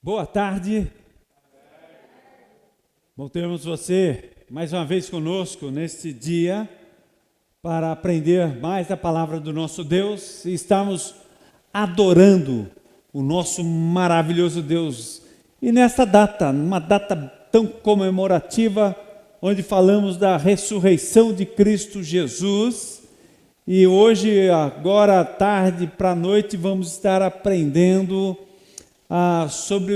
Boa tarde. Bom termos você mais uma vez conosco neste dia para aprender mais da palavra do nosso Deus e estamos adorando o nosso maravilhoso Deus. E nesta data, uma data tão comemorativa, onde falamos da ressurreição de Cristo Jesus, e hoje, agora à tarde para a noite, vamos estar aprendendo sobre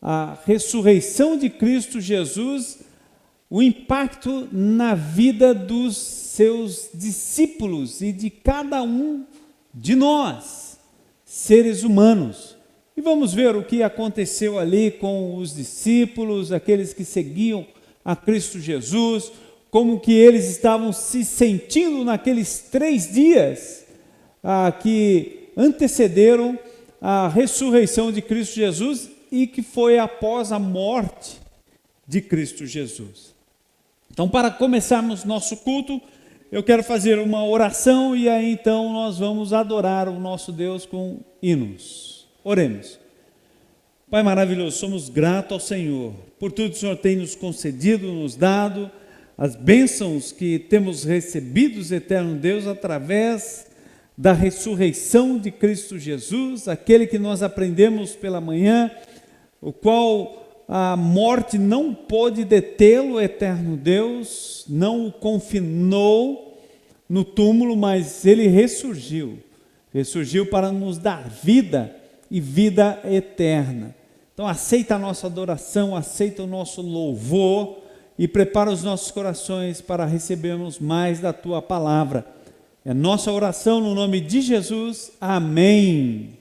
a ressurreição de Cristo Jesus, o impacto na vida dos seus discípulos e de cada um de nós, seres humanos. E vamos ver o que aconteceu ali com os discípulos, aqueles que seguiam a Cristo Jesus, como que eles estavam se sentindo naqueles 3 dias que antecederam a ressurreição de Cristo Jesus e que foi após a morte de Cristo Jesus. Então, para começarmos nosso culto, eu quero fazer uma oração e aí então nós vamos adorar o nosso Deus com hinos. Oremos. Pai maravilhoso, somos gratos ao Senhor por tudo que o Senhor tem nos concedido, nos dado, as bênçãos que temos recebidos, eterno Deus, através da ressurreição de Cristo Jesus, aquele que nós aprendemos pela manhã, o qual a morte não pôde detê-lo, eterno Deus, não o confinou no túmulo, mas ele ressurgiu para nos dar vida e vida eterna. Então aceita a nossa adoração, aceita o nosso louvor e prepara os nossos corações para recebermos mais da tua palavra. É nossa oração no nome de Jesus. Amém.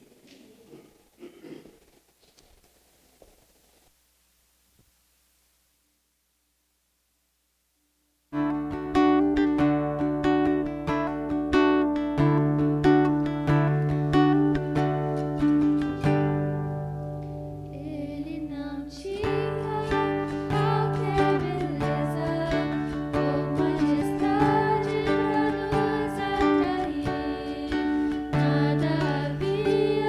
Nada havia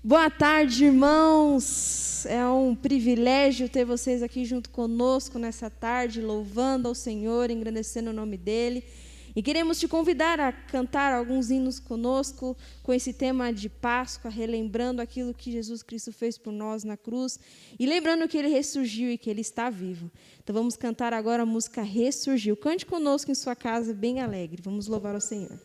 Boa tarde, irmãos. É um privilégio ter vocês aqui junto conosco nessa tarde, louvando ao Senhor, engrandecendo o nome dEle. E queremos te convidar a cantar alguns hinos conosco, com esse tema de Páscoa, relembrando aquilo que Jesus Cristo fez por nós na cruz, e lembrando que Ele ressurgiu e que Ele está vivo. Então vamos cantar agora a música Ressurgiu. Cante conosco em sua casa, bem alegre. Vamos louvar ao Senhor.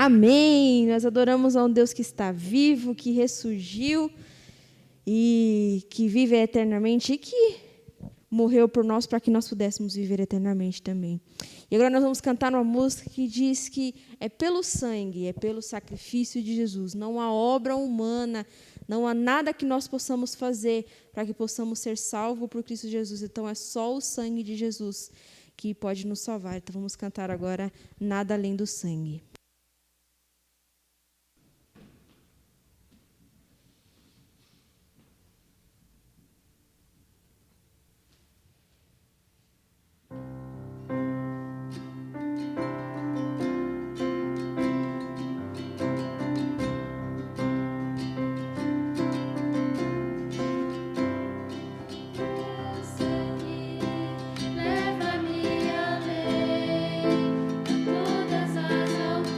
Amém. Nós adoramos a um Deus que está vivo, que ressurgiu e que vive eternamente e que morreu por nós para que nós pudéssemos viver eternamente também. E agora nós vamos cantar uma música que diz que é pelo sangue, é pelo sacrifício de Jesus. Não há obra humana, não há nada que nós possamos fazer para que possamos ser salvos por Cristo Jesus. Então é só o sangue de Jesus que pode nos salvar. Então vamos cantar agora Nada Além do Sangue. Leva-me além, a todas as alturas.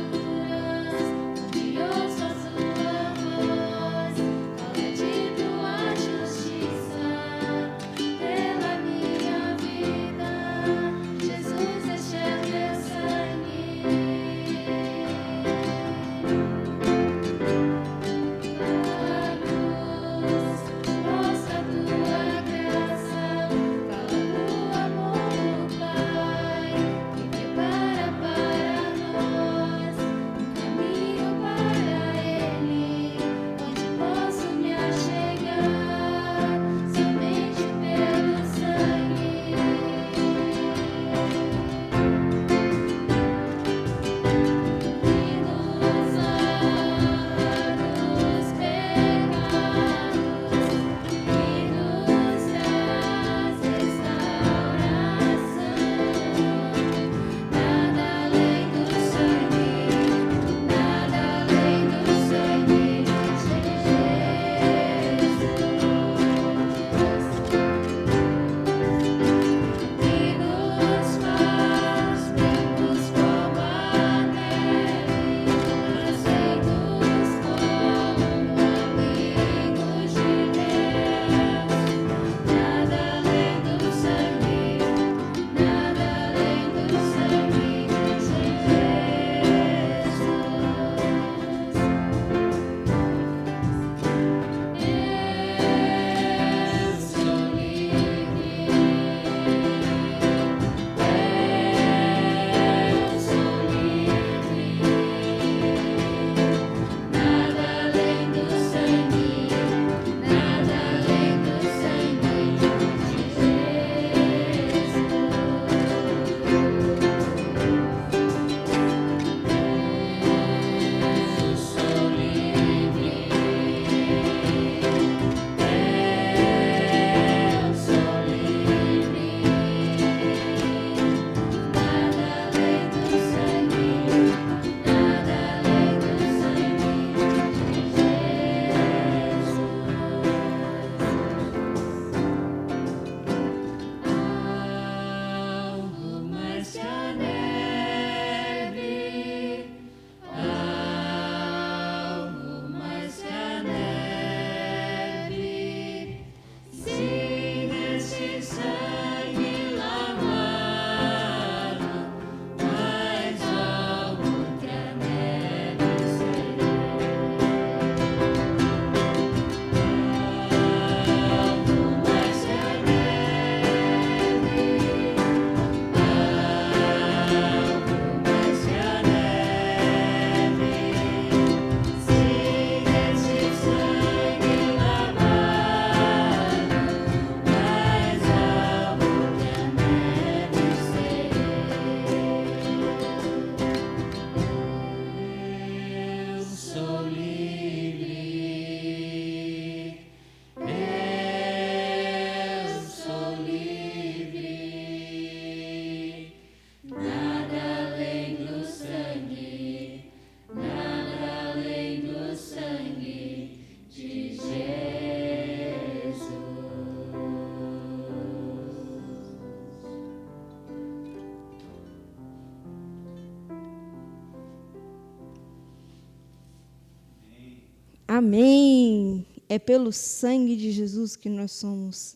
Amém. É pelo sangue de Jesus que nós somos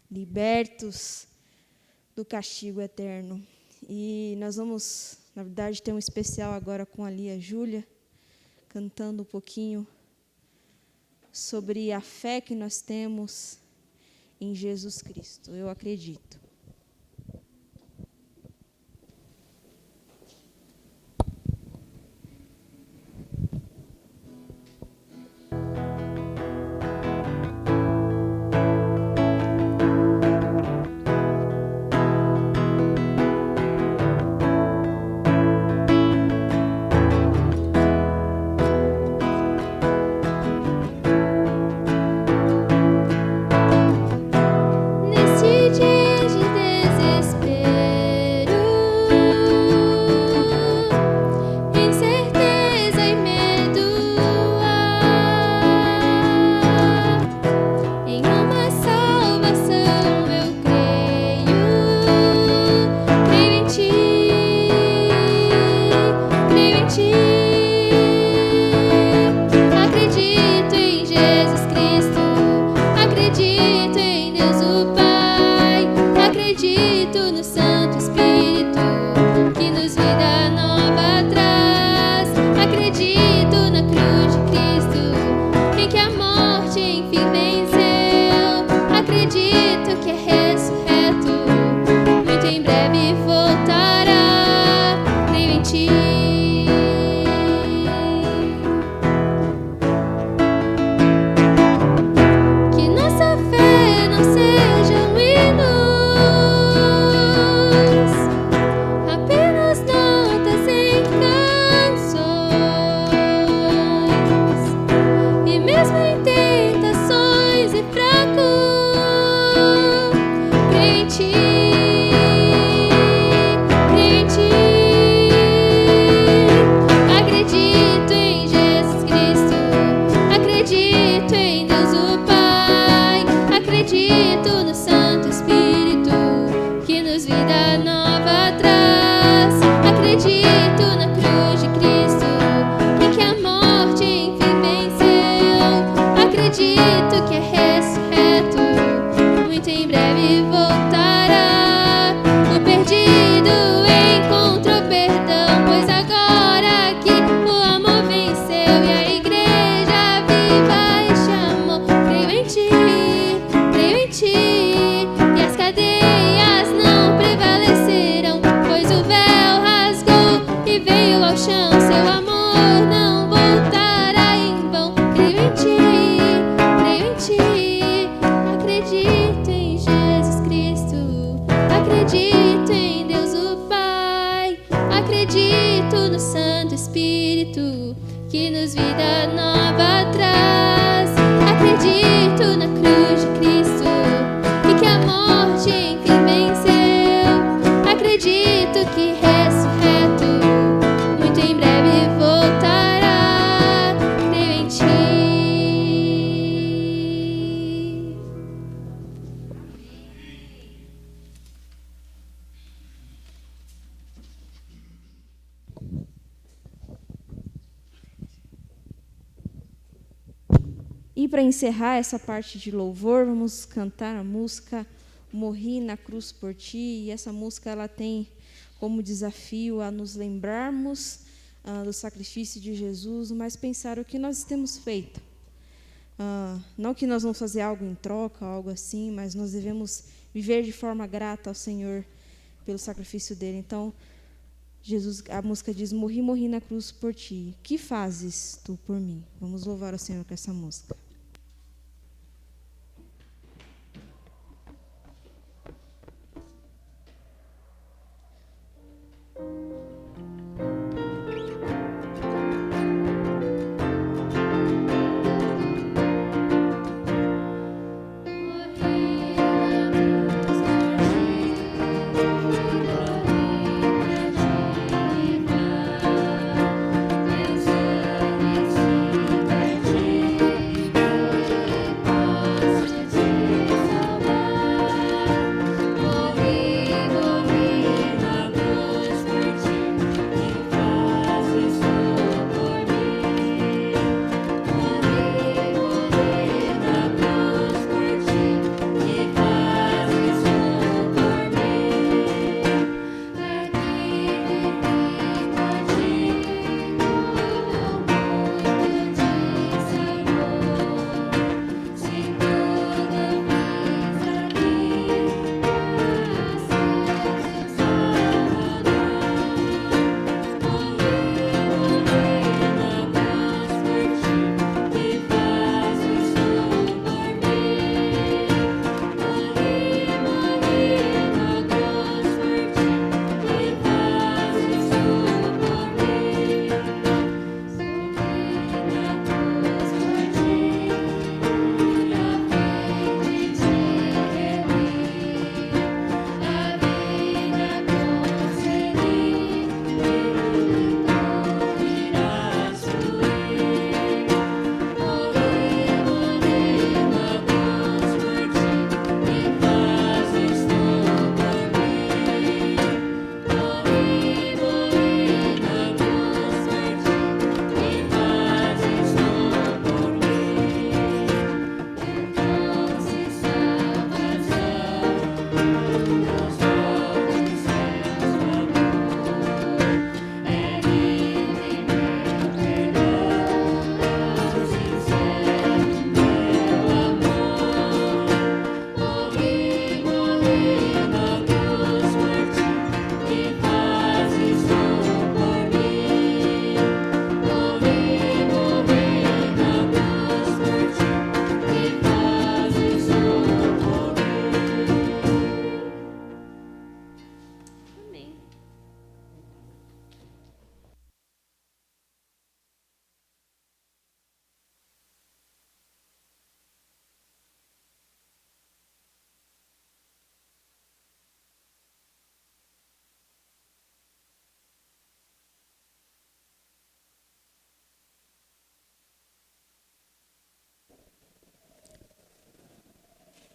libertos do castigo eterno. E nós vamos, na verdade, ter um especial agora com a Lia Júlia, cantando um pouquinho sobre a fé que nós temos em Jesus Cristo. Eu acredito. E para encerrar essa parte de louvor, vamos cantar a música Morri na Cruz por Ti. E essa música ela tem como desafio a nos lembrarmos do sacrifício de Jesus, mas pensar o que nós temos feito. Não que nós vamos fazer algo em troca, algo assim, mas nós devemos viver de forma grata ao Senhor pelo sacrifício dele. Então, a música diz: morri na cruz por ti. Que fazes tu por mim? Vamos louvar o Senhor com essa música. Eu sei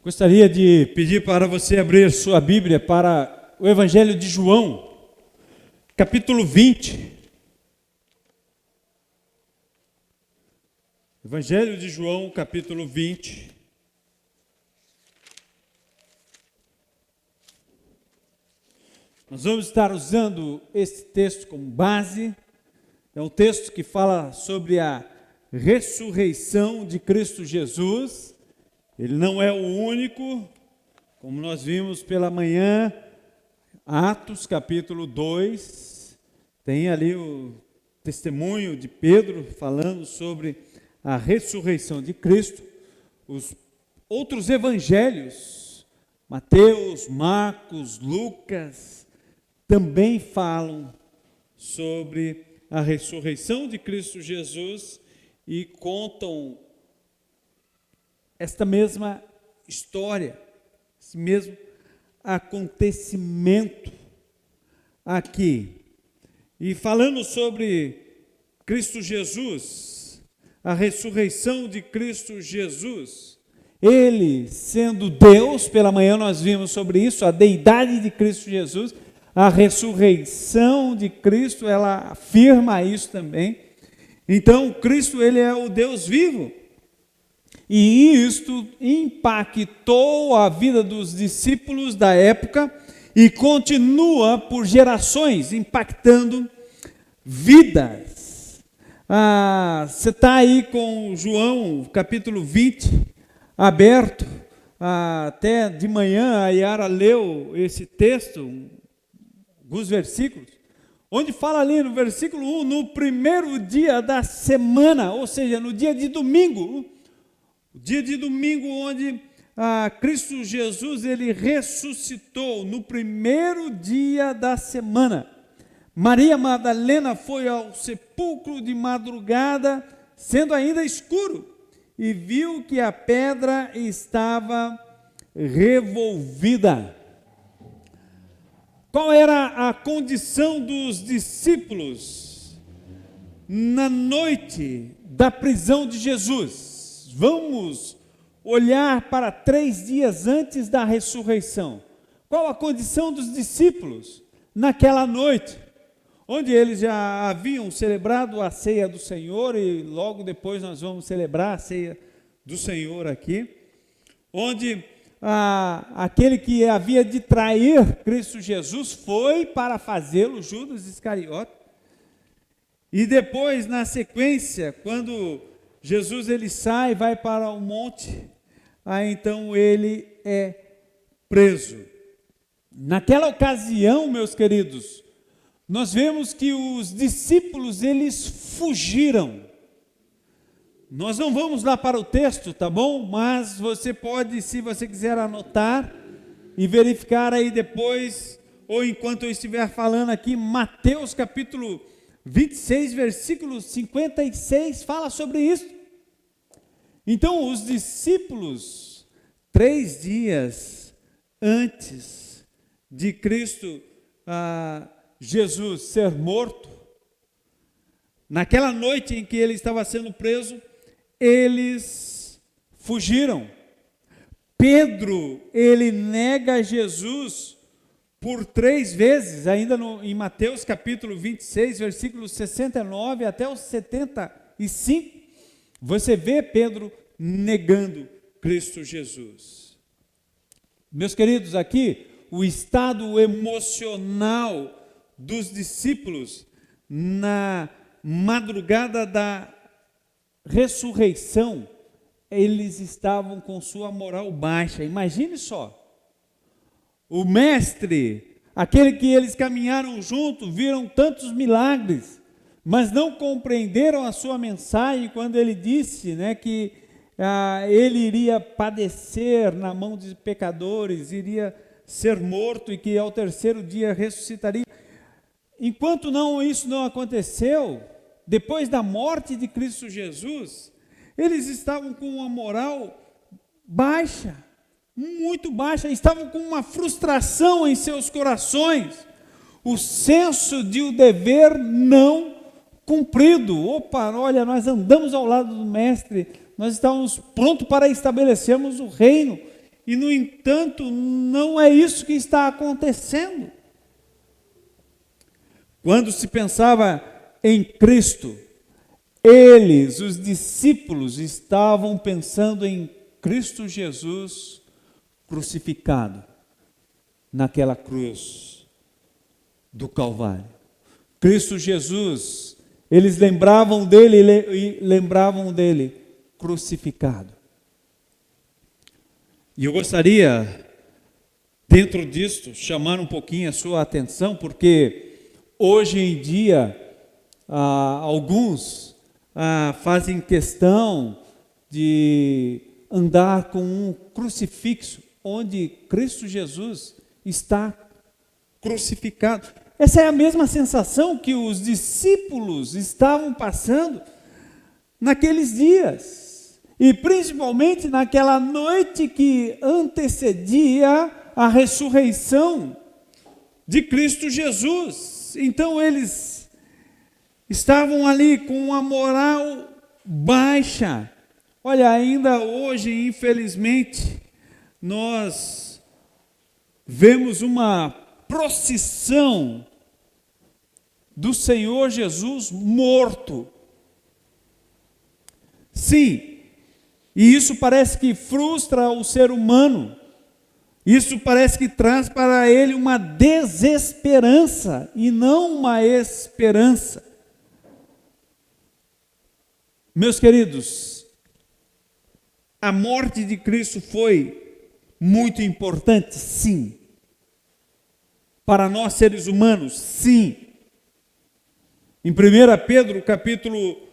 Gostaria de pedir para você abrir sua Bíblia para o Evangelho de João, capítulo 20. Evangelho de João, capítulo 20. Nós vamos estar usando esse texto como base. É um texto que fala sobre a ressurreição de Cristo Jesus. Ele não é o único, como nós vimos pela manhã, Atos capítulo 2, tem ali o testemunho de Pedro falando sobre a ressurreição de Cristo. Os outros evangelhos, Mateus, Marcos, Lucas, também falam sobre a ressurreição de Cristo Jesus e contam esta mesma história, esse mesmo acontecimento aqui. E falando sobre Cristo Jesus, a ressurreição de Cristo Jesus, Ele sendo Deus, pela manhã nós vimos sobre isso, a deidade de Cristo Jesus, a ressurreição de Cristo, ela afirma isso também. Então, Cristo, Ele é o Deus vivo. E isto impactou a vida dos discípulos da época e continua por gerações, impactando vidas. Você está aí com João, capítulo 20, aberto. Até de manhã a Yara leu esse texto, alguns versículos, onde fala ali no versículo 1, no primeiro dia da semana, ou seja, no dia de domingo, o dia de domingo onde Cristo Jesus, Ele ressuscitou no primeiro dia da semana. Maria Madalena foi ao sepulcro de madrugada, sendo ainda escuro, e viu que a pedra estava revolvida. Qual era a condição dos discípulos na noite da prisão de Jesus? Vamos olhar para 3 dias antes da ressurreição. Qual a condição dos discípulos naquela noite, onde eles já haviam celebrado a ceia do Senhor, e logo depois nós vamos celebrar a ceia do Senhor aqui, onde aquele que havia de trair Cristo Jesus foi para fazê-lo, Judas Iscariote. E depois, na sequência, quando Jesus ele sai, vai para o monte, então ele é preso. Naquela ocasião, meus queridos, nós vemos que os discípulos eles fugiram. Nós não vamos lá para o texto, tá bom? Mas você pode, se você quiser anotar e verificar aí depois, ou enquanto eu estiver falando aqui, Mateus capítulo 26, versículo 56, fala sobre isso. Então, os discípulos, 3 dias antes de Cristo Jesus ser morto, naquela noite em que ele estava sendo preso, eles fugiram. Pedro, ele nega Jesus por 3 vezes, ainda em Mateus capítulo 26, versículos 69 até os 75, você vê Pedro negando Cristo Jesus. Meus queridos, aqui, o estado emocional dos discípulos na madrugada da ressurreição, eles estavam com sua moral baixa. Imagine só, o mestre, aquele que eles caminharam junto, viram tantos milagres, mas não compreenderam a sua mensagem quando ele disse, né, que ele iria padecer na mão de pecadores, iria ser morto e que ao terceiro dia ressuscitaria. Enquanto isso não aconteceu, depois da morte de Cristo Jesus, eles estavam com uma moral baixa, muito baixa, estavam com uma frustração em seus corações, o senso de o dever não cumprido. Opa, olha, nós andamos ao lado do mestre, nós estávamos prontos para estabelecermos o reino, e no entanto, não é isso que está acontecendo. Quando se pensava em Cristo, eles, os discípulos, estavam pensando em Cristo Jesus crucificado naquela cruz do Calvário. Cristo Jesus, eles lembravam dele crucificado. E eu gostaria, dentro disto, chamar um pouquinho a sua atenção, porque hoje em dia, alguns fazem questão de andar com um crucifixo, onde Cristo Jesus está crucificado. Essa é a mesma sensação que os discípulos estavam passando naqueles dias, e principalmente naquela noite que antecedia a ressurreição de Cristo Jesus. Então eles estavam ali com uma moral baixa. Olha, ainda hoje, infelizmente, nós vemos uma procissão do Senhor Jesus morto. Sim, e isso parece que frustra o ser humano. Isso parece que traz para ele uma desesperança e não uma esperança. Meus queridos, a morte de Cristo foi muito importante, sim. Para nós seres humanos, sim. Em 1 Pedro, capítulo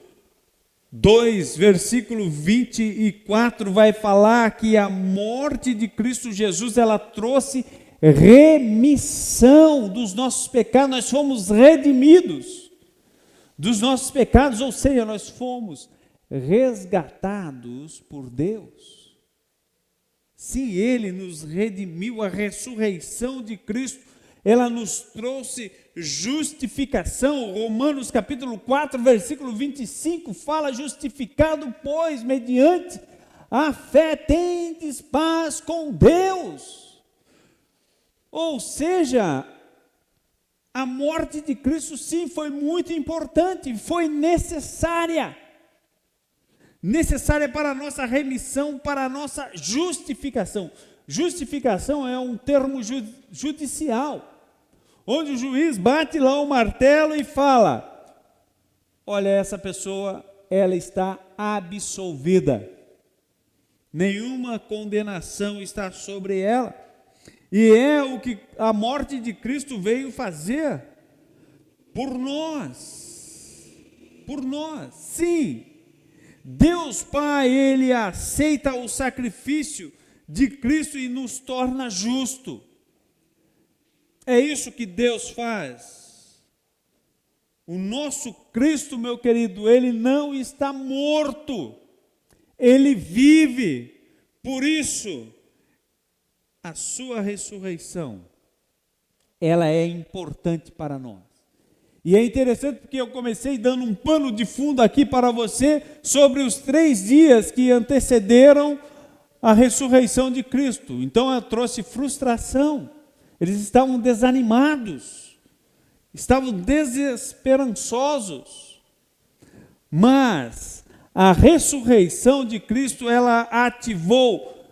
2, versículo 24, vai falar que a morte de Cristo Jesus, ela trouxe remissão dos nossos pecados. Nós fomos redimidos dos nossos pecados, ou seja, nós fomos resgatados por Deus. Sim, Ele nos redimiu. A ressurreição de Cristo, ela nos trouxe justificação. Romanos capítulo 4, versículo 25, fala: justificado, pois, mediante a fé, tendes paz com Deus. Ou seja, a morte de Cristo, sim, foi muito importante, foi necessária para a nossa remissão, para a nossa justificação. Justificação é um termo judicial, onde o juiz bate lá o martelo e fala: olha, essa pessoa, ela está absolvida, nenhuma condenação está sobre ela. E é o que a morte de Cristo veio fazer por nós, sim. Deus Pai, Ele aceita o sacrifício de Cristo e nos torna justo. É isso que Deus faz. O nosso Cristo, meu querido, Ele não está morto, Ele vive. Por isso, a sua ressurreição, ela é importante para nós. E é interessante porque eu comecei dando um pano de fundo aqui para você sobre os 3 dias que antecederam a ressurreição de Cristo. Então eu trouxe frustração, eles estavam desanimados, estavam desesperançosos. Mas a ressurreição de Cristo, ela ativou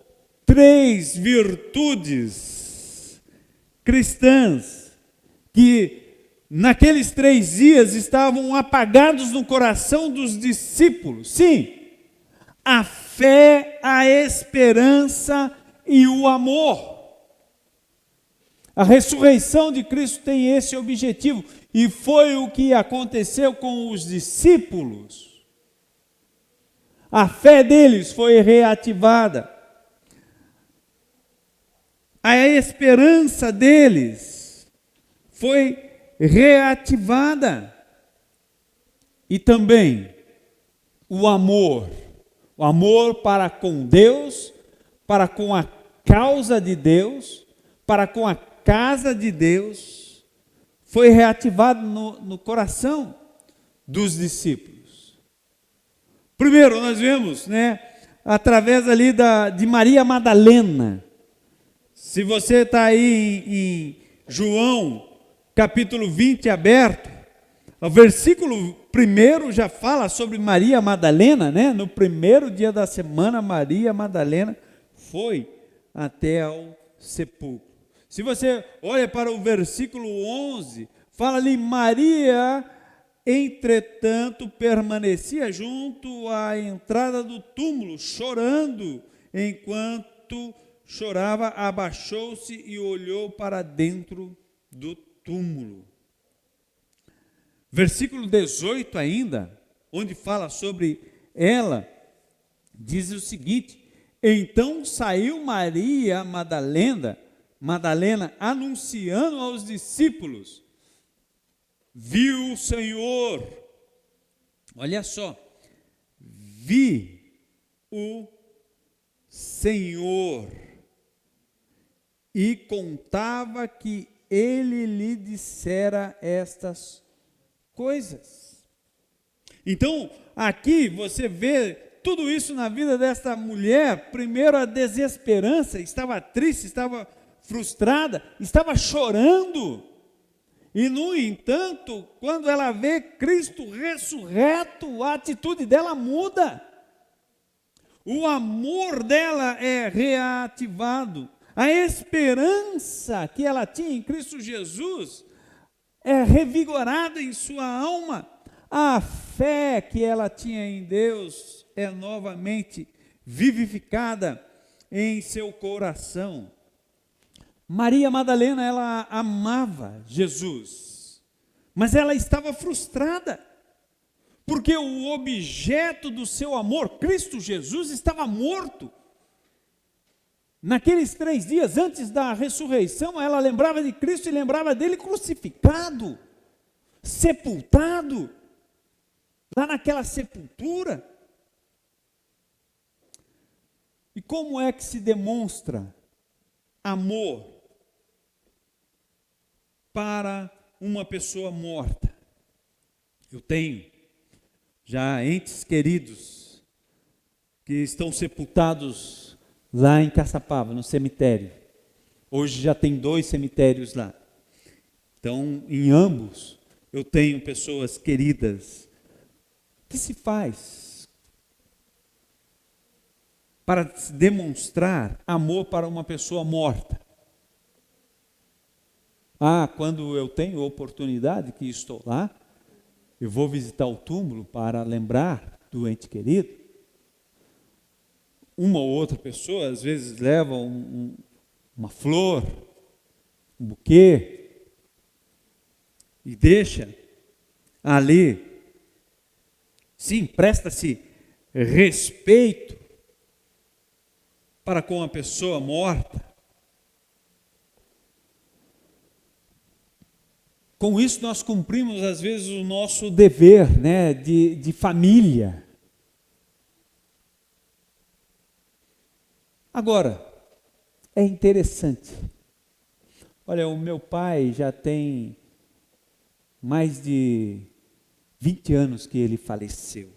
3 virtudes cristãs que naqueles 3 dias estavam apagados no coração dos discípulos. Sim, a fé, a esperança e o amor. A ressurreição de Cristo tem esse objetivo, e foi o que aconteceu com os discípulos. A fé deles foi reativada. A esperança deles foi reativada. E também o amor para com Deus, para com a causa de Deus, para com a casa de Deus, foi reativado no coração dos discípulos. Primeiro, nós vemos, através ali de Maria Madalena. Se você está aí em João, capítulo 20, aberto, o versículo 1 já fala sobre Maria Madalena, No primeiro dia da semana, Maria Madalena foi até ao sepulcro. Se você olha para o versículo 11, fala ali, Maria, entretanto, permanecia junto à entrada do túmulo, chorando. Enquanto chorava, abaixou-se e olhou para dentro do túmulo. Versículo 18 ainda, onde fala sobre ela, diz o seguinte: então saiu Maria Madalena, anunciando aos discípulos, viu o Senhor, olha só, vi o Senhor, e contava que ele lhe dissera estas coisas. Então, aqui você vê tudo isso na vida desta mulher. Primeiro, a desesperança, estava triste, estava frustrada, estava chorando. E, no entanto, quando ela vê Cristo ressurreto, a atitude dela muda. O amor dela é reativado. A esperança que ela tinha em Cristo Jesus é revigorada em sua alma. A fé que ela tinha em Deus é novamente vivificada em seu coração. Maria Madalena, ela amava Jesus, mas ela estava frustrada, porque o objeto do seu amor, Cristo Jesus, estava morto. Naqueles 3 dias antes da ressurreição, ela lembrava de Cristo e lembrava dele crucificado, sepultado, lá naquela sepultura. E como é que se demonstra amor para uma pessoa morta? Eu tenho já entes queridos que estão sepultados lá em Caçapava, no cemitério. Hoje já tem 2 cemitérios lá. Então, em ambos, eu tenho pessoas queridas. O que se faz para demonstrar amor para uma pessoa morta? Quando eu tenho oportunidade, que estou lá, eu vou visitar o túmulo para lembrar do ente querido. Uma ou outra pessoa, às vezes, leva uma flor, um buquê, e deixa ali. Sim, presta-se respeito para com a pessoa morta. Com isso, nós cumprimos, às vezes, o nosso dever, de família. Agora, é interessante. Olha, o meu pai já tem mais de 20 anos que ele faleceu.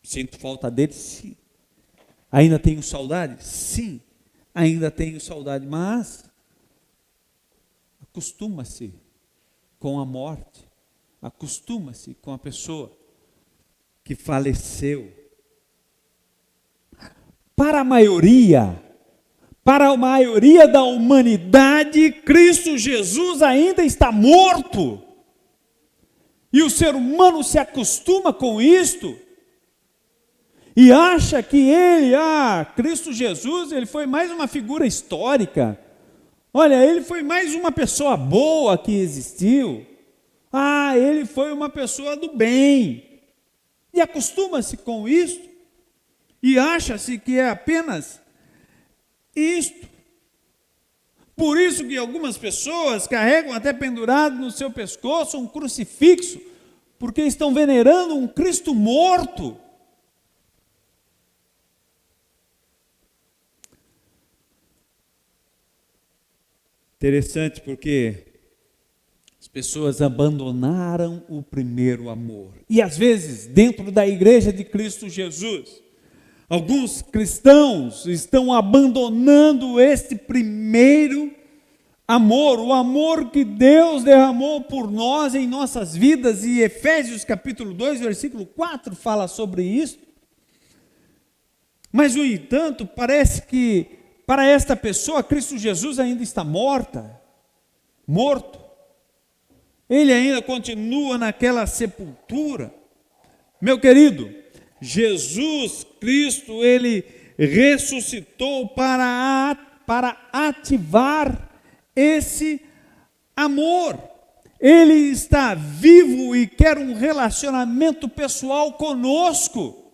Sinto falta dele? Sim. Ainda tenho saudade? Sim, ainda tenho saudade, mas acostuma-se com a morte, acostuma-se com a pessoa que faleceu. Para a maioria da humanidade, Cristo Jesus ainda está morto. E o ser humano se acostuma com isto e acha que Cristo Jesus, ele foi mais uma figura histórica, Olha, ele foi mais uma pessoa boa que existiu. Ah, ele foi uma pessoa do bem. E acostuma-se com isso. E acha-se que é apenas isto. Por isso que algumas pessoas carregam até pendurado no seu pescoço um crucifixo, porque estão venerando um Cristo morto. Interessante porque as pessoas abandonaram o primeiro amor. E às vezes, dentro da igreja de Cristo Jesus, alguns cristãos estão abandonando este primeiro amor, o amor que Deus derramou por nós em nossas vidas, e Efésios capítulo 2, versículo 4 fala sobre isso. Mas, no entanto, parece que para esta pessoa, Cristo Jesus ainda está morto. Ele ainda continua naquela sepultura. Meu querido, Jesus Cristo, ele ressuscitou para ativar esse amor. Ele está vivo e quer um relacionamento pessoal conosco.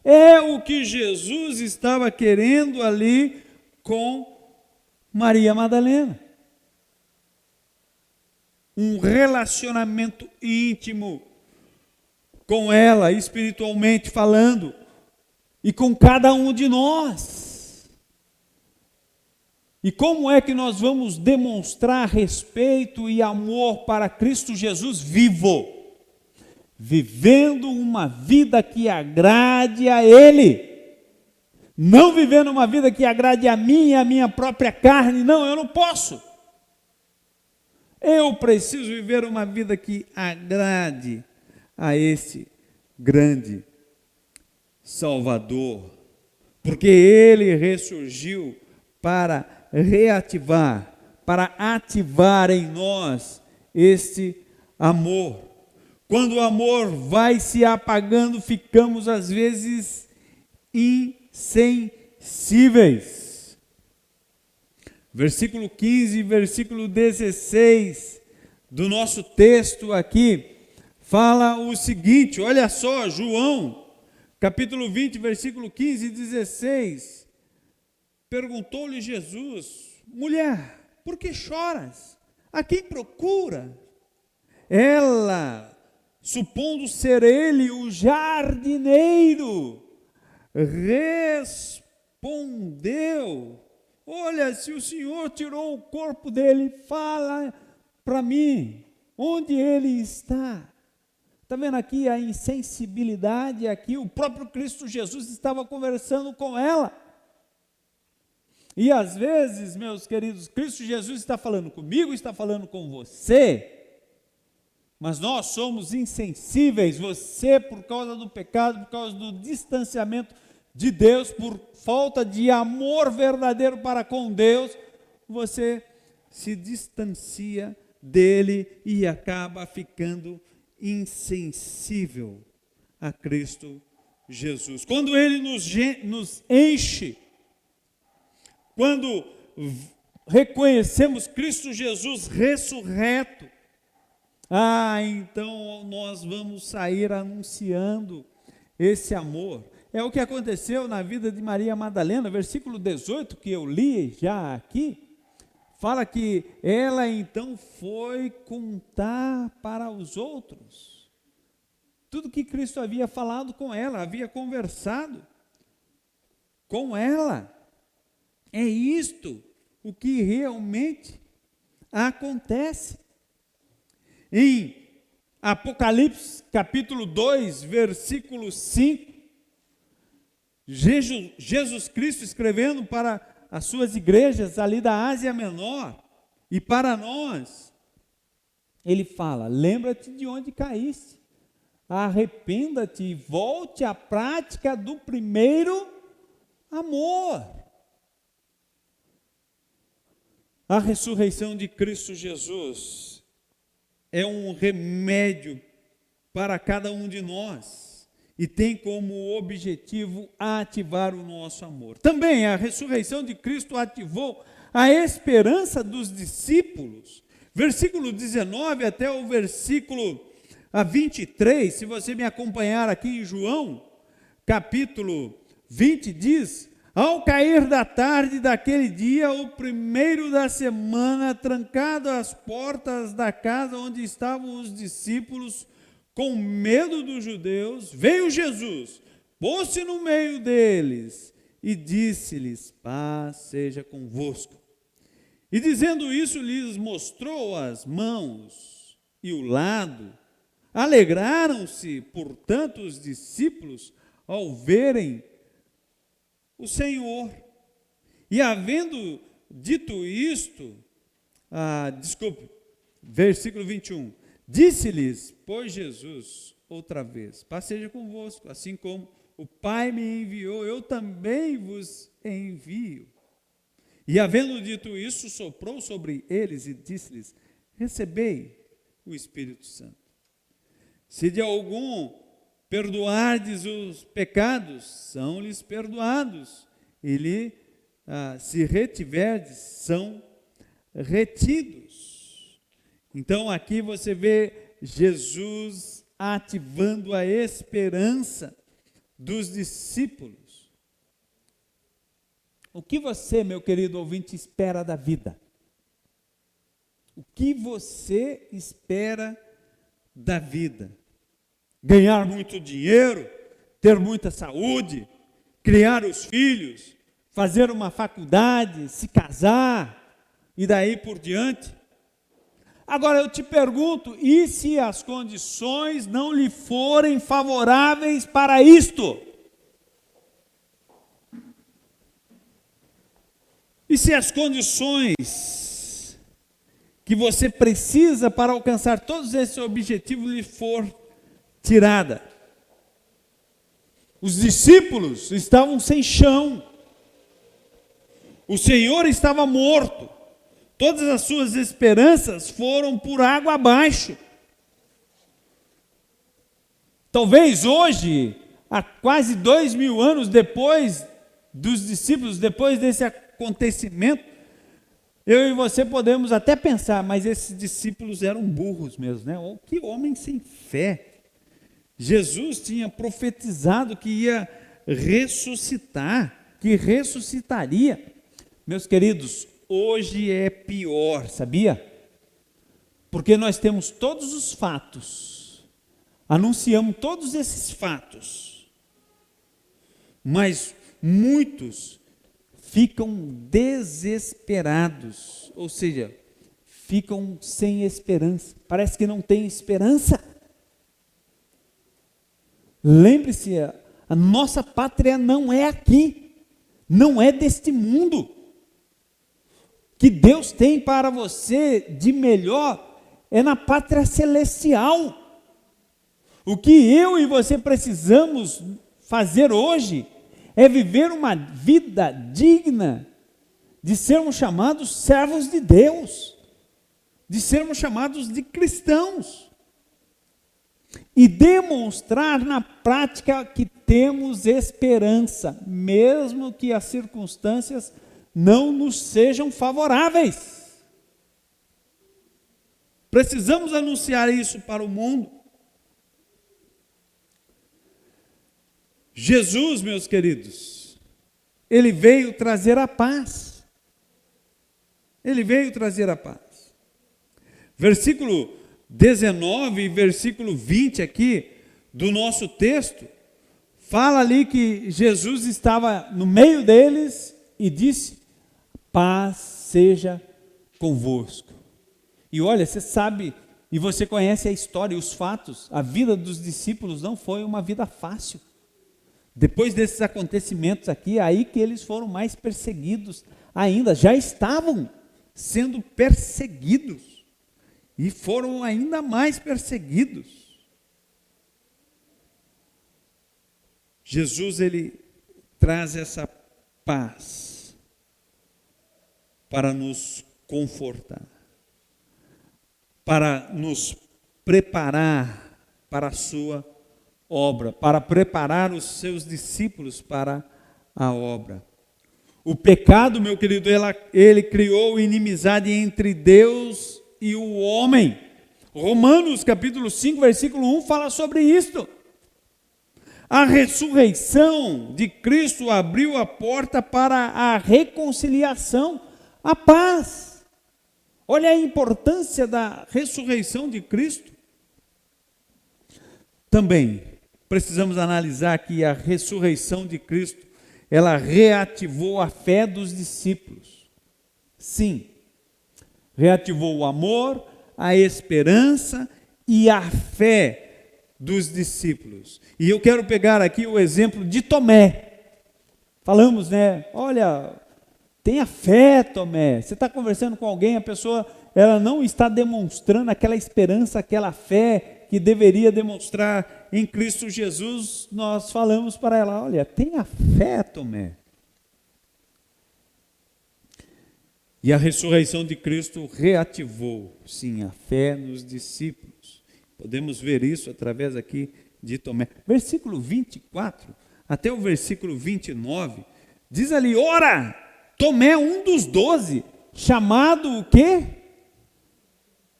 É o que Jesus estava querendo ali com Maria Madalena. Um relacionamento íntimo com ela, espiritualmente falando, e com cada um de nós. E como é que nós vamos demonstrar respeito e amor para Cristo Jesus vivo? Vivendo uma vida que agrade a Ele. Não vivendo uma vida que agrade a mim e a minha própria carne. Não, eu não posso. Eu preciso viver uma vida que agrade a esse grande Salvador. Porque Ele ressurgiu para reativar, para ativar em nós este amor. Quando o amor vai se apagando, ficamos às vezes insensíveis. Versículo 15 e versículo 16 do nosso texto aqui fala o seguinte, olha só, João, capítulo 20, versículo 15 e 16. Perguntou-lhe Jesus: mulher, por que choras? A quem procura? Ela, supondo ser ele o jardineiro, respondeu: olha, se o Senhor tirou o corpo dele, fala para mim, onde ele está? Está vendo aqui a insensibilidade? Aqui o próprio Cristo Jesus estava conversando com ela. E às vezes, meus queridos, Cristo Jesus está falando comigo, está falando com você, mas nós somos insensíveis. Você, por causa do pecado, por causa do distanciamento de Deus, por falta de amor verdadeiro para com Deus, você se distancia dele e acaba ficando insensível a Cristo Jesus. Quando ele nos enche, quando reconhecemos Cristo Jesus ressurreto, então nós vamos sair anunciando esse amor. É o que aconteceu na vida de Maria Madalena, versículo 18, que eu li já aqui, fala que ela então foi contar para os outros tudo que Cristo havia falado com ela, havia conversado com ela. É isto o que realmente acontece. Em Apocalipse capítulo 2, versículo 5, Jesus Cristo escrevendo para as suas igrejas ali da Ásia Menor, e para nós, ele fala: lembra-te de onde caíste, arrependa-te e volte à prática do primeiro amor. A ressurreição de Cristo Jesus é um remédio para cada um de nós e tem como objetivo ativar o nosso amor. Também a ressurreição de Cristo ativou a esperança dos discípulos. Versículo 19 até o versículo 23, se você me acompanhar aqui em João, capítulo 20, diz: ao cair da tarde daquele dia, o primeiro da semana, trancado as portas da casa onde estavam os discípulos, com medo dos judeus, veio Jesus, pôs-se no meio deles e disse-lhes: paz seja convosco. E dizendo isso, lhes mostrou as mãos e o lado. Alegraram-se, portanto, os discípulos ao verem o Senhor. E havendo dito isto, versículo 21, disse-lhes, pois Jesus, outra vez, paz seja convosco, assim como o Pai me enviou, eu também vos envio. E havendo dito isso, soprou sobre eles e disse-lhes: recebei o Espírito Santo. Se de algum perdoardes os pecados, são-lhes perdoados. Se retiverdes, são retidos. Então aqui você vê Jesus ativando a esperança dos discípulos. O que você, meu querido ouvinte, espera da vida? O que você espera da vida? Ganhar muito dinheiro, ter muita saúde, criar os filhos, fazer uma faculdade, se casar e daí por diante? Agora eu te pergunto, e se as condições não lhe forem favoráveis para isto? E se as condições que você precisa para alcançar todos esses objetivos lhe for tirada? Os discípulos estavam sem chão. O Senhor estava morto. Todas as suas esperanças foram por água abaixo. Talvez hoje, há quase 2000 anos depois dos discípulos, depois desse acontecimento, eu e você podemos até pensar, mas esses discípulos eram burros mesmo, né? Oh, que homem sem fé. Jesus tinha profetizado que ia ressuscitar, que ressuscitaria. Meus queridos, hoje é pior, sabia? Porque nós temos todos os fatos, anunciamos todos esses fatos, mas muitos ficam desesperados, ou seja, ficam sem esperança, parece que não tem esperança. Lembre-se, a nossa pátria não é aqui, não é deste mundo. O que Deus tem para você de melhor é na pátria celestial. O que eu e você precisamos fazer hoje é viver uma vida digna de sermos chamados servos de Deus, de sermos chamados de cristãos, e demonstrar na prática que temos esperança, mesmo que as circunstâncias não nos sejam favoráveis. Precisamos anunciar isso para o mundo. Jesus, meus queridos, ele veio trazer a paz. Ele veio trazer a paz. Versículo 19 e versículo 20 aqui do nosso texto, fala ali que Jesus estava no meio deles e disse: paz seja convosco. E olha, você sabe, e você conhece a história e os fatos, a vida dos discípulos não foi uma vida fácil. Depois desses acontecimentos aqui, aí que eles foram mais perseguidos ainda, já estavam sendo perseguidos, e foram ainda mais perseguidos. Jesus, ele traz essa paz para nos confortar, para nos preparar para a sua obra, para preparar os seus discípulos para a obra. O pecado, meu querido, ele criou inimizade entre Deus e o homem. Romanos capítulo 5, versículo 1 fala sobre isto. A ressurreição de Cristo abriu a porta para a reconciliação, a paz. Olha a importância da ressurreição de Cristo. Também precisamos analisar que a ressurreição de Cristo, ela reativou a fé dos discípulos. Sim, reativou o amor, a esperança e a fé dos discípulos. E eu quero pegar aqui o exemplo de Tomé. Falamos, né? Olha, tenha fé, Tomé. Você está conversando com alguém, a pessoa, ela não está demonstrando aquela esperança, aquela fé que deveria demonstrar em Cristo Jesus. Nós falamos para ela, olha, tenha fé, Tomé. E a ressurreição de Cristo reativou, sim, a fé nos discípulos. Podemos ver isso através aqui de Tomé. Versículo 24, até o versículo 29, diz ali, ora, Tomé, um dos 12, chamado o quê?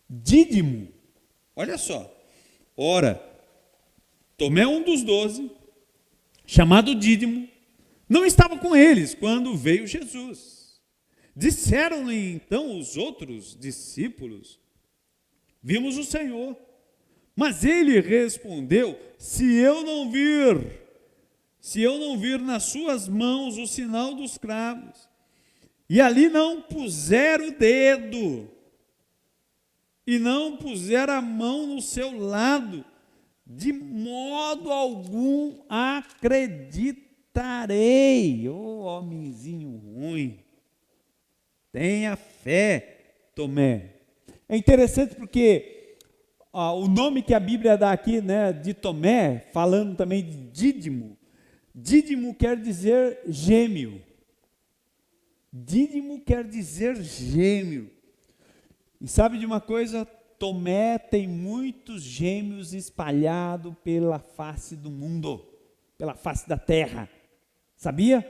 Dídimo. Olha só, ora, Tomé, um dos 12, chamado Dídimo, não estava com eles quando veio Jesus. Disseram-lhe então os outros discípulos, vimos o Senhor. Mas ele respondeu, se eu não vir nas suas mãos o sinal dos cravos, e ali não puser o dedo, e não puser a mão no seu lado, de modo algum acreditarei. Ô homenzinho ruim, tenha fé, Tomé. É interessante porque o nome que a Bíblia dá aqui, né, de Tomé, falando também de Dídimo, Dídimo quer dizer gêmeo. Dídimo quer dizer gêmeo. E sabe de uma coisa? Tomé tem muitos gêmeos espalhados pela face do mundo, pela face da terra. Sabia?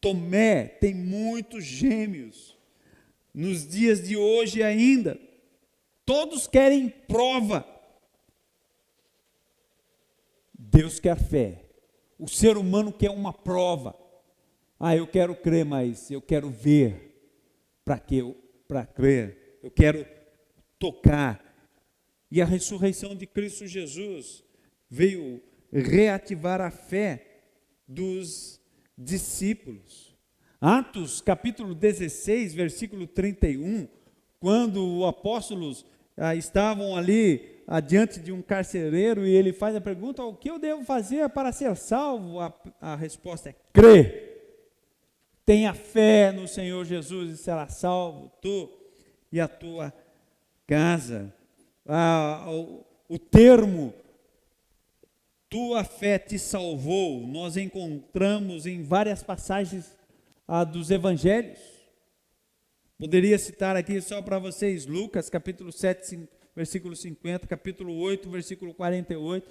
Tomé tem muitos gêmeos. Nos dias de hoje ainda, todos querem prova. Deus quer fé. O ser humano quer uma prova. Eu quero crer, mas eu quero ver. Para crer. Eu quero tocar. E a ressurreição de Cristo Jesus veio reativar a fé dos discípulos. Atos capítulo 16, versículo 31, quando os apóstolos estavam ali diante de um carcereiro e ele faz a pergunta, o que eu devo fazer para ser salvo? A resposta é, crê. Tenha fé no Senhor Jesus e será salvo, tu e a tua casa. O termo, tua fé te salvou, nós encontramos em várias passagens dos evangelhos. Poderia citar aqui só para vocês, Lucas, capítulo 7, versículo 50, capítulo 8, versículo 48,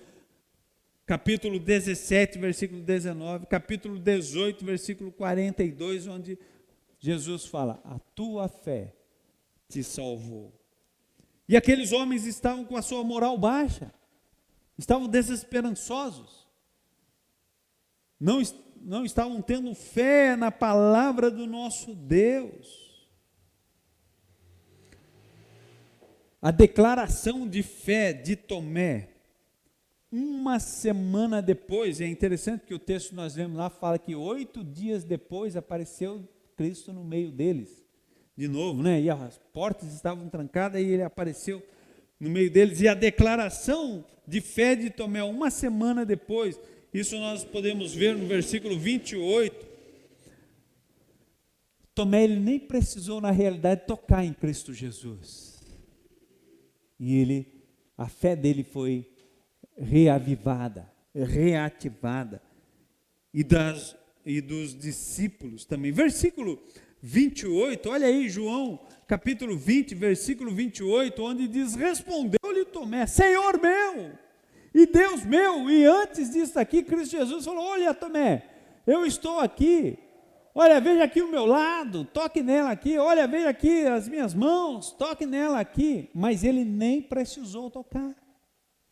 capítulo 17, versículo 19, capítulo 18, versículo 42, onde Jesus fala, a tua fé te salvou. E aqueles homens estavam com a sua moral baixa, estavam desesperançosos, não estavam tendo fé na palavra do nosso Deus. A declaração de fé de Tomé, uma semana depois, é interessante que o texto que nós lemos lá fala que 8 dias depois apareceu Cristo no meio deles, de novo, né? E as portas estavam trancadas e ele apareceu no meio deles, e a declaração de fé de Tomé, uma semana depois, isso nós podemos ver no versículo 28, Tomé ele nem precisou na realidade tocar em Cristo Jesus, e a fé dele foi reavivada, reativada, e dos discípulos também. Versículo 28, olha aí João, capítulo 20, versículo 28, onde diz, respondeu-lhe Tomé, Senhor meu, e Deus meu, e antes disso aqui, Cristo Jesus falou, olha Tomé, eu estou aqui, Olha, veja aqui o meu lado, toque nela aqui. Olha, veja aqui as minhas mãos, toque nela aqui. Mas ele nem precisou tocar.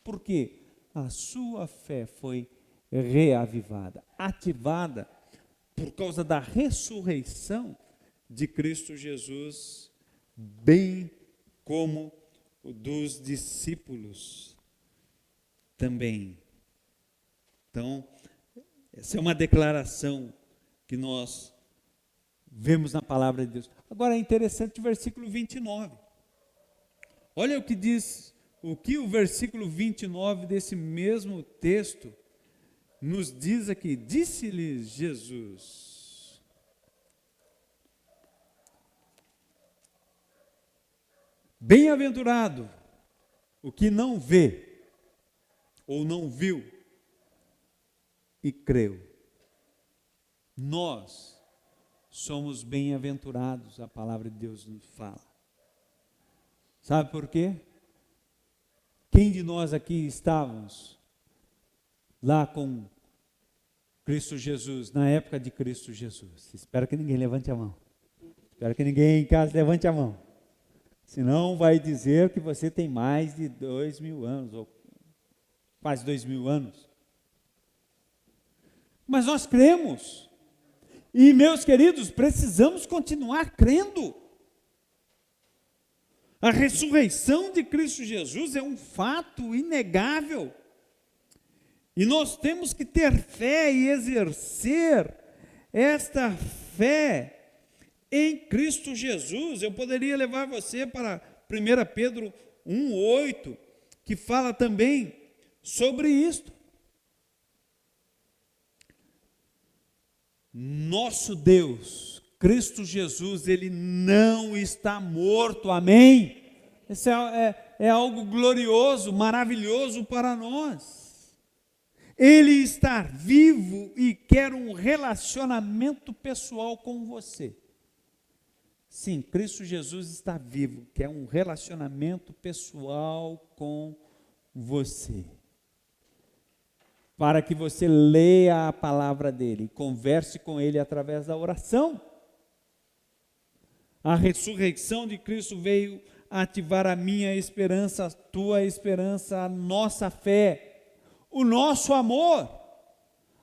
Por quê? A sua fé foi reavivada, ativada por causa da ressurreição de Cristo Jesus, bem como o dos discípulos também. Então, essa é uma declaração que nós vemos na palavra de Deus. Agora é interessante o versículo 29. Olha o que diz, o que o versículo 29 desse mesmo texto nos diz aqui. Disse-lhes Jesus: bem-aventurado o que não vê ou não viu e creu. Nós somos bem-aventurados, a palavra de Deus nos fala. Sabe por quê? Quem de nós aqui estávamos lá com Cristo Jesus, na época de Cristo Jesus? Espero que ninguém levante a mão. Espero que ninguém em casa levante a mão. Senão vai dizer que você tem mais de 2000 anos, ou quase 2000 anos. Mas nós cremos. E, meus queridos, precisamos continuar crendo. A ressurreição de Cristo Jesus é um fato inegável. E nós temos que ter fé e exercer esta fé em Cristo Jesus. Eu poderia levar você para 1 Pedro 1,8, que fala também sobre isto. Nosso Deus, Cristo Jesus, Ele não está morto, amém? Isso é algo glorioso, maravilhoso para nós. Ele está vivo e quer um relacionamento pessoal com você. Sim, Cristo Jesus está vivo, quer um relacionamento pessoal com você. Para que você leia a palavra dele, converse com ele através da oração. A ressurreição de Cristo veio ativar a minha esperança, a tua esperança, a nossa fé, o nosso amor.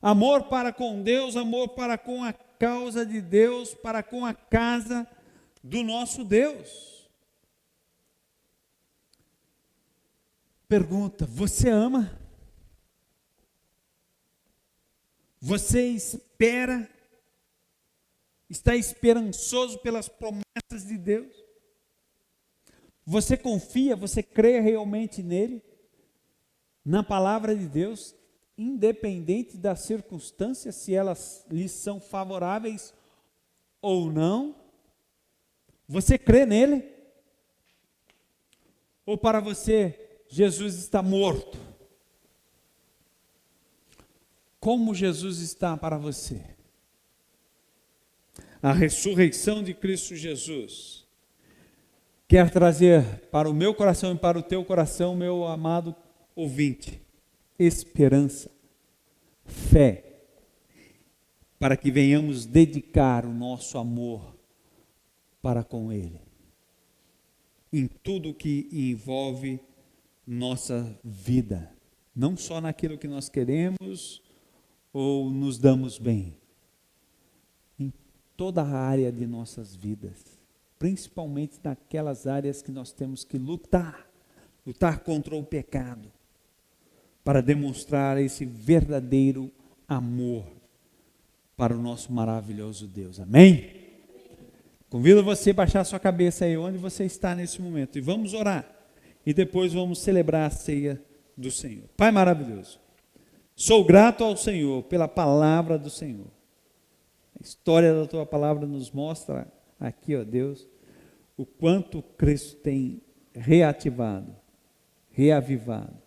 Amor para com Deus, amor para com a causa de Deus, para com a casa do nosso Deus. Pergunta: você ama? Você espera, está esperançoso pelas promessas de Deus? Você confia, você crê realmente nele? Na palavra de Deus, independente das circunstâncias, se elas lhe são favoráveis ou não? Você crê nele? Ou para você, Jesus está morto? Como Jesus está para você? A ressurreição de Cristo Jesus quer trazer para o meu coração e para o teu coração, meu amado ouvinte, esperança, fé, para que venhamos dedicar o nosso amor para com Ele, em tudo que envolve nossa vida, não só naquilo que nós queremos ou nos damos bem, em toda a área de nossas vidas, principalmente naquelas áreas que nós temos que lutar contra o pecado, para demonstrar esse verdadeiro amor para o nosso maravilhoso Deus, amém? Convido você a baixar sua cabeça aí onde você está nesse momento e vamos orar, e depois vamos celebrar a ceia do Senhor. Pai maravilhoso, sou grato ao Senhor pela palavra do Senhor. A história da tua palavra nos mostra aqui, ó Deus, o quanto Cristo tem reativado, reavivado,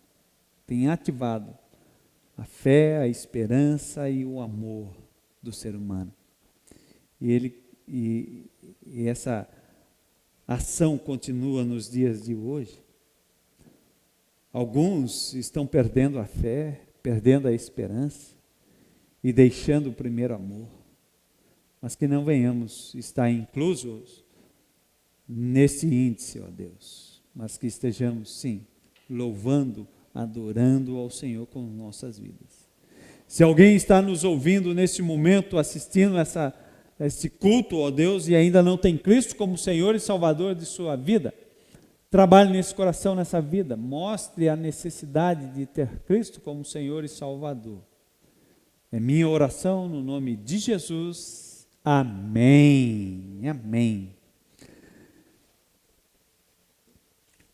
tem ativado a fé, a esperança e o amor do ser humano. E essa ação continua nos dias de hoje. Alguns estão perdendo a fé, perdendo a esperança e deixando o primeiro amor. mas que não venhamos estar inclusos nesse índice, ó Deus, mas que estejamos, sim, louvando, adorando ao Senhor com nossas vidas. Se alguém está nos ouvindo nesse momento, assistindo esse culto, ó Deus, e ainda não tem Cristo como Senhor e Salvador de sua vida, trabalhe nesse coração, nessa vida, mostre a necessidade de ter Cristo como Senhor e Salvador. É minha oração no nome de Jesus. Amém. Amém.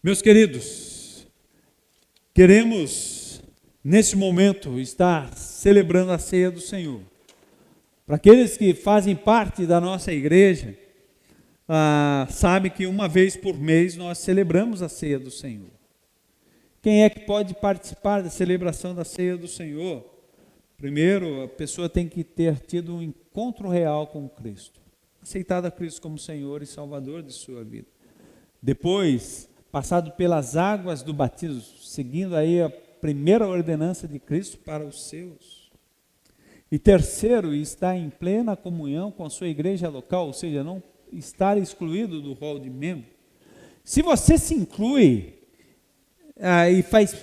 Meus queridos, queremos nesse momento estar celebrando a ceia do Senhor. Para aqueles que fazem parte da nossa igreja, sabe que uma vez por mês nós celebramos a ceia do Senhor. Quem é que pode participar da celebração da ceia do Senhor? Primeiro, a pessoa tem que ter tido um encontro real com Cristo, aceitado a Cristo como Senhor e Salvador de sua vida. Depois, passado pelas águas do batismo, seguindo aí a primeira ordenança de Cristo para os seus. E terceiro, estar em plena comunhão com a sua igreja local, ou seja, não estar excluído do rol de membro. Se você se inclui,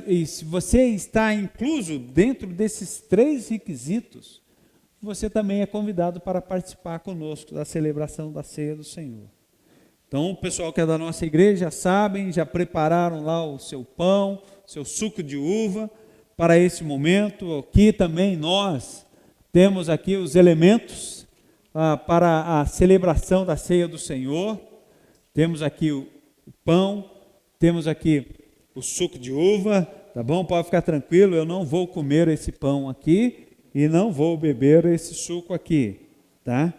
e se você está incluso dentro desses 3 requisitos, você também é convidado para participar conosco da celebração da ceia do Senhor. Então, o pessoal que é da nossa igreja sabem, já prepararam lá o seu pão, seu suco de uva para esse momento. Aqui também nós temos aqui os elementos para a celebração da ceia do Senhor. Temos aqui o pão, temos aqui o suco de uva, tá bom? Pode ficar tranquilo, eu não vou comer esse pão aqui e não vou beber esse suco aqui, tá?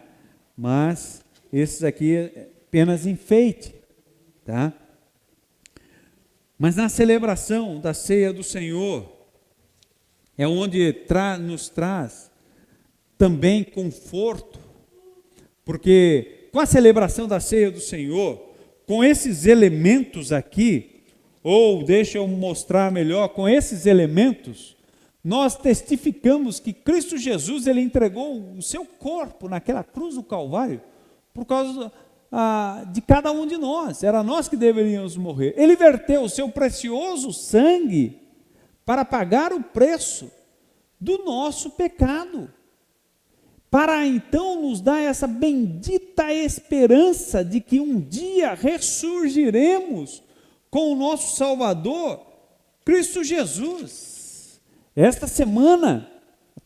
Mas esses aqui é apenas enfeite, tá? Mas na celebração da ceia do Senhor é onde nos traz também conforto, porque com a celebração da ceia do Senhor, com esses elementos aqui, ou deixa eu mostrar melhor, com esses elementos, nós testificamos que Cristo Jesus, ele entregou o seu corpo naquela cruz do Calvário, por causa de cada um de nós, era nós que deveríamos morrer. Ele verteu o seu precioso sangue para pagar o preço do nosso pecado, para então nos dar essa bendita esperança de que um dia ressurgiremos com o nosso Salvador, Cristo Jesus. Esta semana,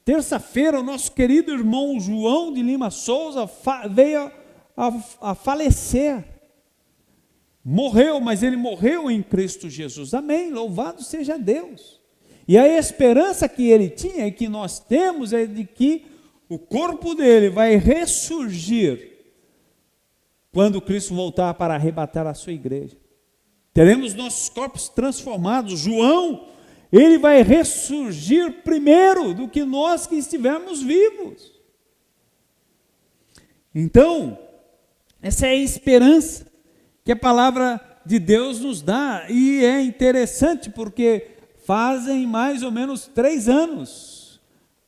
terça-feira, o nosso querido irmão João de Lima Souza veio a falecer. Morreu, mas ele morreu em Cristo Jesus. Amém, louvado seja Deus. E a esperança que ele tinha e que nós temos é de que o corpo dele vai ressurgir quando Cristo voltar para arrebatar a sua igreja. Teremos nossos corpos transformados. João, ele vai ressurgir primeiro do que nós que estivermos vivos. Então, essa é a esperança que a palavra de Deus nos dá. E é interessante porque fazem mais ou menos 3 anos,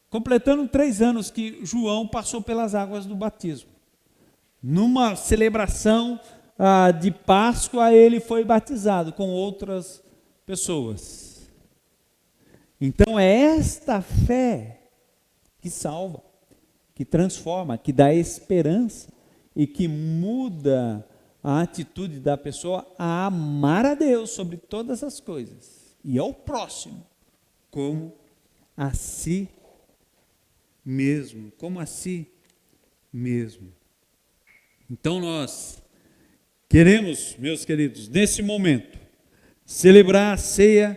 completando 3 anos que João passou pelas águas do batismo. Numa celebração de Páscoa, ele foi batizado com outras pessoas. Então é esta fé que salva, que transforma, que dá esperança e que muda a atitude da pessoa a amar a Deus sobre todas as coisas e ao próximo como a si mesmo, como a si mesmo. Então nós queremos, meus queridos, nesse momento, celebrar a ceia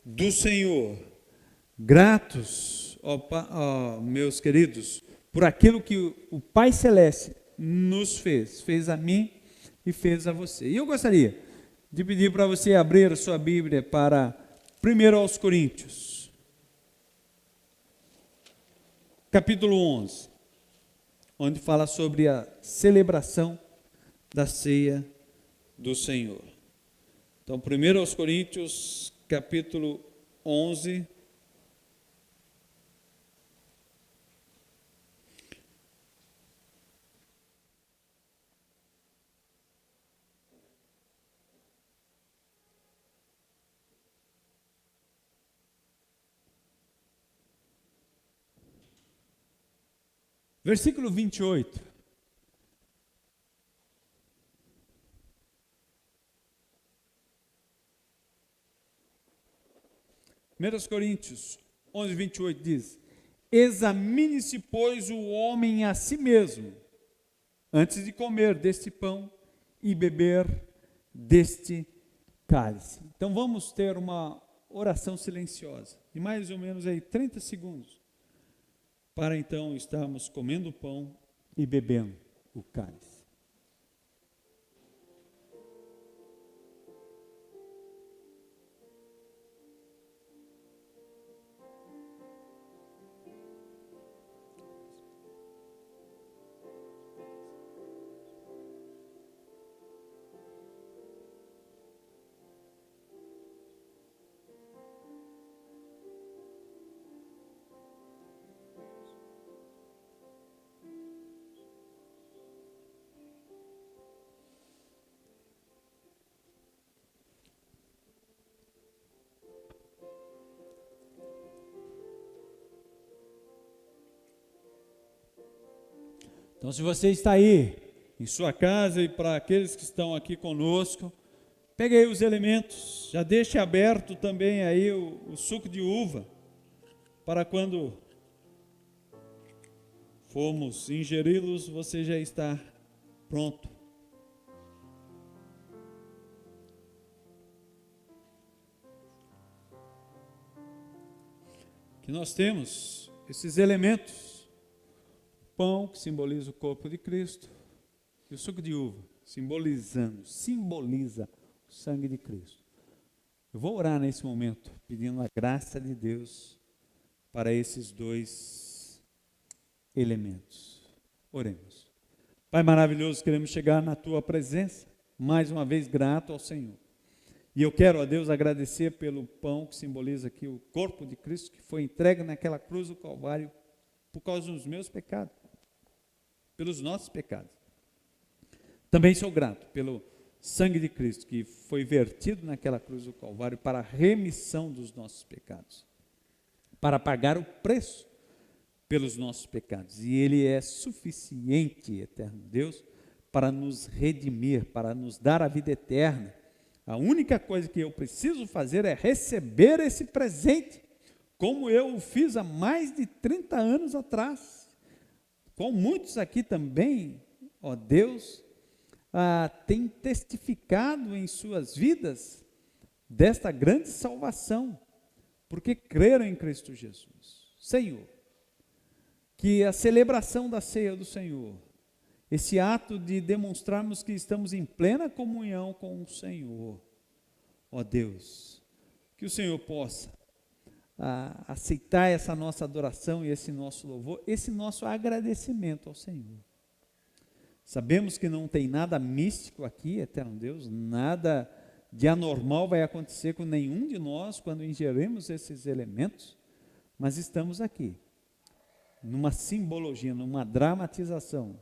do Senhor, gratos, meus queridos, por aquilo que o Pai Celeste nos fez a mim e fez a você. E eu gostaria de pedir para você abrir a sua Bíblia para 1 Coríntios, capítulo 11, onde fala sobre a celebração da ceia do Senhor. Então, 1 Coríntios, capítulo 11, Versículo 28. Primeiros Coríntios 11, 28 diz: examine-se, pois, o homem a si mesmo, antes de comer deste pão e beber deste cálice. Então vamos ter uma oração silenciosa, de mais ou menos aí 30 segundos, para então estarmos comendo o pão e bebendo o cálice. Então, se você está aí em sua casa e para aqueles que estão aqui conosco, pegue aí os elementos, já deixe aberto também aí o suco de uva, para quando formos ingeri-los, você já está pronto. Que nós temos esses elementos. Pão, que simboliza o corpo de Cristo, e o suco de uva, simboliza o sangue de Cristo. Eu vou orar nesse momento, pedindo a graça de Deus para esses dois elementos. Oremos. Pai maravilhoso, queremos chegar na Tua presença, mais uma vez grato ao Senhor. E eu quero a Deus agradecer pelo pão que simboliza aqui o corpo de Cristo, que foi entregue naquela cruz do Calvário por causa dos meus pecados, pelos nossos pecados. Também sou grato pelo sangue de Cristo que foi vertido naquela cruz do Calvário para a remissão dos nossos pecados, para pagar o preço pelos nossos pecados. E Ele é suficiente, eterno Deus, para nos redimir, para nos dar a vida eterna. A única coisa que eu preciso fazer é receber esse presente, como eu o fiz há mais de 30 anos atrás. Com muitos aqui também, ó Deus, têm testificado em suas vidas desta grande salvação, porque creram em Cristo Jesus. Senhor, que a celebração da ceia do Senhor, esse ato de demonstrarmos que estamos em plena comunhão com o Senhor, ó Deus, que o Senhor possa aceitar essa nossa adoração e esse nosso louvor, esse nosso agradecimento ao Senhor. Sabemos que não tem nada místico aqui, eterno Deus, nada de anormal vai acontecer com nenhum de nós quando ingerimos esses elementos, mas estamos aqui, numa simbologia, numa dramatização,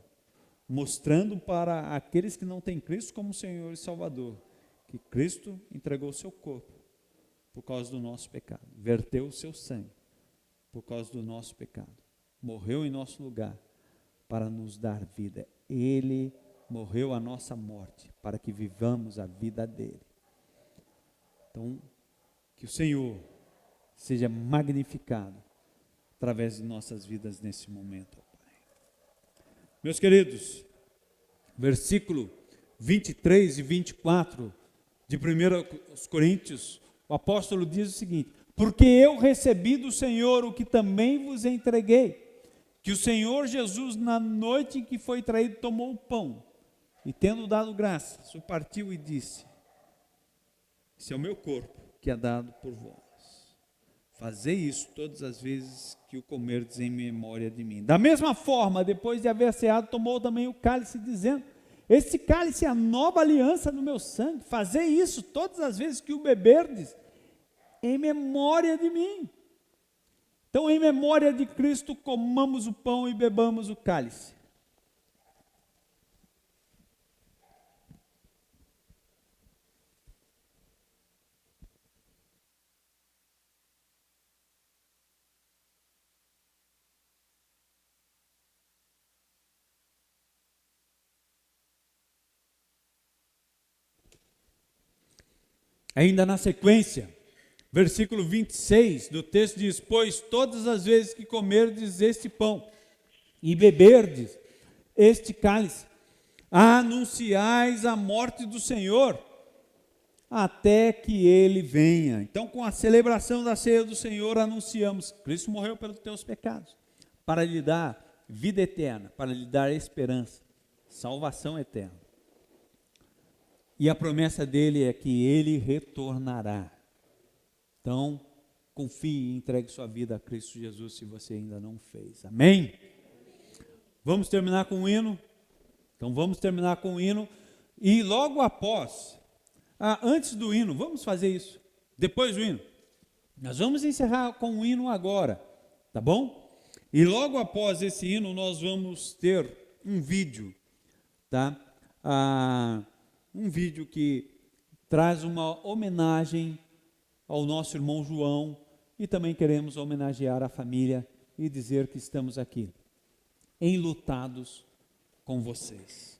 mostrando para aqueles que não têm Cristo como Senhor e Salvador, que Cristo entregou o seu corpo por causa do nosso pecado, verteu o seu sangue por causa do nosso pecado, morreu em nosso lugar para nos dar vida. Ele morreu a nossa morte para que vivamos a vida dele. Então, que o Senhor seja magnificado através de nossas vidas nesse momento, ó Pai. Meus queridos, versículo 23 e 24 de 1 Coríntios, o apóstolo diz o seguinte: porque eu recebi do Senhor o que também vos entreguei, que o Senhor Jesus, na noite em que foi traído, tomou o pão, e tendo dado graças, o partiu e disse: esse é o meu corpo, que é dado por vós. Fazei isso todas as vezes que o comerdes em memória de mim. Da mesma forma, depois de haver ceado, tomou também o cálice, dizendo: esse cálice é a nova aliança no meu sangue. Fazei isso todas as vezes que o beberdes, em memória de mim. Então, em memória de Cristo, comamos o pão e bebamos o cálice. Ainda na sequência, versículo 26 do texto diz: pois todas as vezes que comerdes este pão e beberdes este cálice, anunciais a morte do Senhor, até que Ele venha. Então, com a celebração da ceia do Senhor, anunciamos: Cristo morreu pelos teus pecados, para lhe dar vida eterna, para lhe dar esperança, salvação eterna. E a promessa dele é que Ele retornará. Então, confie e entregue sua vida a Cristo Jesus, se você ainda não fez. Amém? Vamos terminar com o hino? Então, vamos terminar com o hino. E logo após, antes do hino, vamos fazer isso. Depois do hino. Nós vamos encerrar com o hino agora, tá bom? E logo após esse hino, nós vamos ter um vídeo, tá? Um vídeo que traz uma homenagem ao nosso irmão João, e também queremos homenagear a família e dizer que estamos aqui, enlutados com vocês.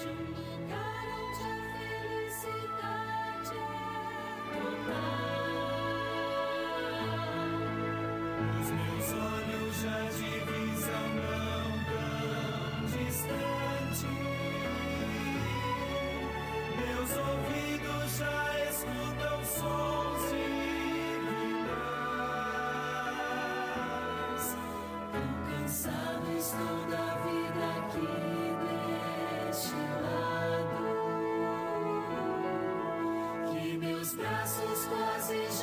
de um lugar onde a felicidade é total. Os meus olhos já divisam não tão distante, meus ouvidos já escutam sons divinais. Tão cansado estou da vida aqui deste lado, que meus braços quase já